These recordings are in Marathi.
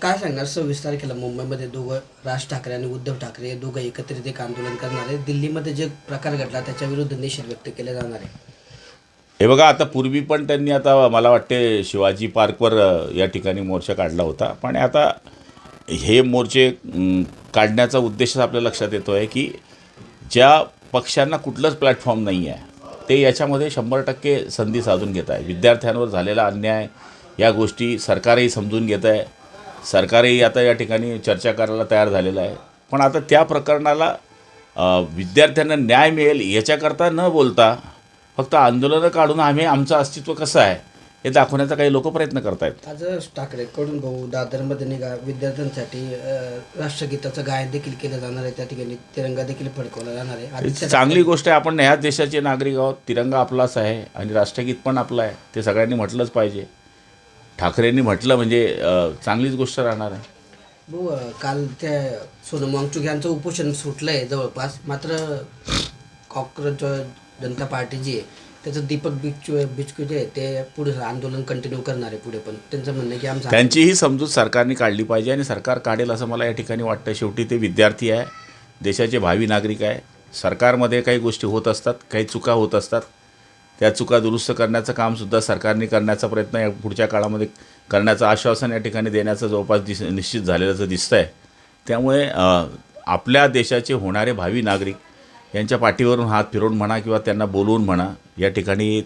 काय सांगणार 26 तारखेला मुंबईमध्ये दोघं राज ठाकरे आणि उद्धव ठाकरे दोघं एकत्रित एक आंदोलन करणार आहे. दिल्लीमध्ये जे प्रकार घडला त्याच्या विरुद्ध निषेध व्यक्त केले जाणार आहे. हे बघा, आता पूर्वी पण त्यांनी आता मला वाटते शिवाजी पार्कवर या ठिकाणी मोर्चा काढला होता. पण आता हे मोर्चे काढण्याचा उद्देश आपल्या लक्षात येतो आहे की ज्या पक्षांना कुठलंच प्लॅटफॉर्म नाही आहे ते याच्यामध्ये 100% संधी साधून घेत आहे. विद्यार्थ्यांवर झालेला अन्याय या गोष्टी सरकारही समजून घेत आहे. सरकारही आता या ठिकाणी चर्चा करायला तयार झालेलं आहे. पण आता त्या प्रकरणाला विद्यार्थ्यांना न्याय मिळेल याच्याकरता न बोलता फक्त आंदोलनं काढून आमचं अस्तित्व कसं आहे हे दाखवण्याचा काही लोक प्रयत्न करत आहेत. आज ठाकरेकडून भाऊ दादरमध्ये निघा विद्यार्थ्यांसाठी राष्ट्रगीताचं गायन देखील केलं जाणार आहे. त्या ठिकाणी तिरंगा देखील फडकवला जाणार आहे. चांगली गोष्ट आहे. आपण ह्याच देशाचे नागरिक आहोत. तिरंगा आपलाच आहे आणि राष्ट्रगीत पण आपलं आहे. ते सगळ्यांनी म्हटलंच पाहिजे. ठाकरेंनी म्हटलं म्हणजे चांगलीच गोष्ट राहणार आहे. भाऊ काल त्या सोनम वांगचुक यांचं उपोषण सुटलं आहे जवळपास. मात्र काँग्रेस जनता पार्टी जी आहे त्याचं दीपक बिचकू जे आहे ते पुढे आंदोलन कंटिन्यू करणार आहे पुढे. पण त्यांचं म्हणणं आहे की आमचं त्यांचीही समजूत सरकारने काढली पाहिजे आणि सरकार काढेल असं मला या ठिकाणी वाटतं. शेवटी ते विद्यार्थी आहे, देशाचे भावी नागरिक आहे. सरकारमध्ये काही गोष्टी होत असतात, काही चुका होत असतात. त्या चुका दुरुस्त करण्याचं कामसुद्धा सरकारने करण्याचा प्रयत्न या पुढच्या काळामध्ये करण्याचं आश्वासन या ठिकाणी देण्याचं जवळपास निश्चित झालेलं दिसतं आहे. त्यामुळे आपल्या देशाचे होणारे भावी नागरिक यांच्या पाठीवरून हात फिरवून म्हणा किंवा त्यांना बोलवून म्हणा या ठिकाणी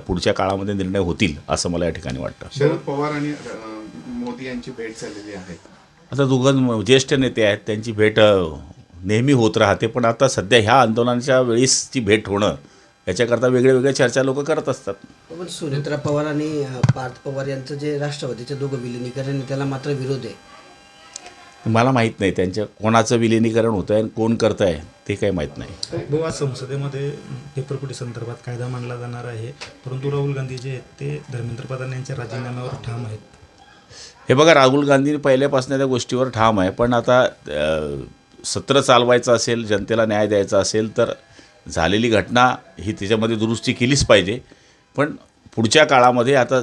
पुढच्या काळामध्ये निर्णय होतील असं मला या ठिकाणी वाटतं. शरद पवार आणि मोदी यांची भेट झालेली आहे. आता दोघं ज्येष्ठ नेते आहेत, त्यांची भेट नेहमी होत राहते. पण आता सध्या ह्या आंदोलनाच्या वेळीसची भेट होणं याच्याकरता वेगळ्या चर्चा लोक करत असतात. पण सुनेत्रा पवार आणि पार्थ पवार यांचं जे राष्ट्रवादीचे दोघं विलिनीकरण त्याला मात्र विरोध आहे. मला माहीत नाही त्यांच्या कोणाचं विलिनीकरण होतं आहे आणि कोण करतं आहे ते काही माहीत नाही. भाऊ, आज संसदेमध्ये पेपरफुटी संदर्भात कायदा मांडला जाणार आहे. परंतु राहुल गांधी जे आहेत ते धर्मेंद्र प्रधान यांच्या राजीनाम्यावर ठाम आहेत. हे बघा, राहुल गांधी पहिल्यापासून त्या गोष्टीवर ठाम आहे. पण आता सत्र चालवायचं असेल, जनतेला न्याय द्यायचा असेल तर झालेली घटना ही त्याच्यामध्ये दुरुस्ती केलीच पाहिजे. पण पुढच्या काळामध्ये आता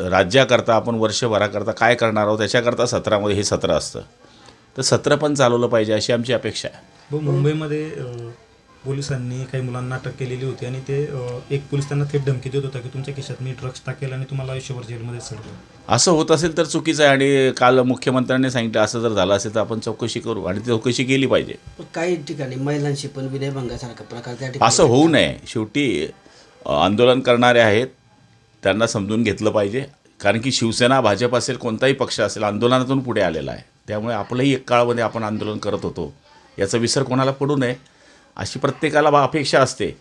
राज्याकरता आपण वर्षभराकरता काय करणार आहोत त्याच्याकरता सत्रामध्ये हे सत्र असतं. तर सत्र पण चालवलं पाहिजे अशी आमची अपेक्षा आहे. भाऊ, मुंबईमध्ये पोलिसांनी काही मुलांना अटक केलेली होती आणि ते एक पोलीस त्यांना थेट धमकी देत होता की तुमच्या खिशात मी ड्रग्ज टाकेल आणि तुम्हाला आयुष्यभर जेलमध्ये सडवेल. असं होत असेल तर चुकीचं आहे. आणि काल मुख्यमंत्र्यांनी सांगितलं असं जर झालं असेल तर आपण चौकशी करू आणि चौकशी केली पाहिजे. काही ठिकाणी महिलांशी पण विनयभंगासारखा प्रकार त्या ठिकाणी असं होऊ नये. शेवटी आंदोलन करणारे आहेत, त्यांना समजून घेतलं पाहिजे. कारण की शिवसेना, भाजप असेल, कोणताही पक्ष असेल आंदोलनातून पुढे आलेला आहे. त्यामुळे आपलंही एक काळामध्ये आपण आंदोलन करत होतो, याचा विसर कोणाला पडू नये अशी प्रत्येकाला अपेक्षा असते.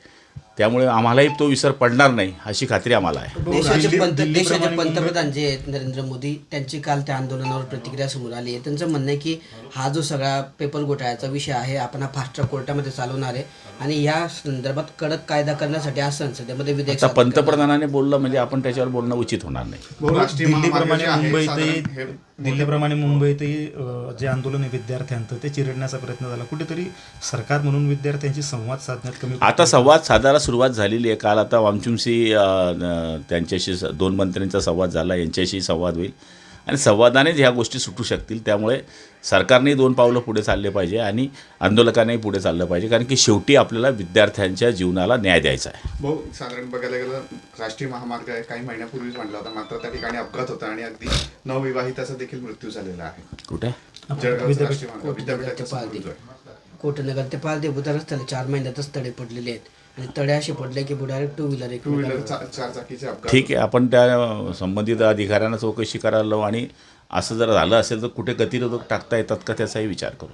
त्यामुळे आम्हालाही तो विसर पडणार नाही अशी खात्री आम्हाला आहे. देशाचे पंतप्रधान जे आहेत नरेंद्र मोदी त्यांची काल त्या आंदोलनावर प्रतिक्रिया समोर आली आहे. त्यांचं म्हणणं आहे की हा जो सगळा पेपर घोटाळ्याचा विषय आहे आपण हा फास्ट ट्रॅक कोर्टामध्ये चालवणार आहे आणि या संदर्भात कडक कायदा करण्यासाठी आज संसदेमध्ये विधेयक पंतप्रधानाने बोललं म्हणजे आपण त्याच्यावर बोलणं उचित होणार नाही. दिल्लीप्रमाणे मुंबईतही जे आंदोलन आहे विद्यार्थ्यांचं ते चिरडण्याचा प्रयत्न झाला. कुठेतरी सरकार म्हणून विद्यार्थ्यांशी संवाद साधण्यात कमी आता संवाद साधायला सुरुवात झालेली आहे. काल आता वामचुमशी त्यांच्याशी 2 मंत्र्यांचा संवाद झाला, यांच्याशी संवाद होईल आणि संवादानेच ह्या गोष्टी सुटू शकतील. त्यामुळे सरकारनेही 2 पावलं पुढे चालले पाहिजे आणि आंदोलकांनाही पुढे चाललं पाहिजे. कारण की शेवटी आपल्याला विद्यार्थ्यांच्या जीवनाला न्याय द्यायचा आहे. भाऊ, साधारण बघायला गेलं राष्ट्रीय महामार्ग आहे, काही महिन्यापूर्वीच म्हणला होता. मात्र त्या ठिकाणी अपघात होता आणि अगदी नवविवाहिताचा देखील मृत्यू झालेला आहे. कुठे? जळगावचा राष्ट्रीय मार्ग विद्यापीठाच्या समोर कोटनगर ते पालदेव रस्त्याला 4 महिन्यातच तडे पडलेले आहेत आणि तडे असे पडले की डायरेक्ट टू व्हीलर 4 चाकीचे अपघात. ठीक आहे, आपण त्या संबंधित अधिकाऱ्यांना चौकशी करायला लावू आणि असं जर झालं असेल तर कुठे गतिरोधक टाकता येतात का त्याचाही विचार करू.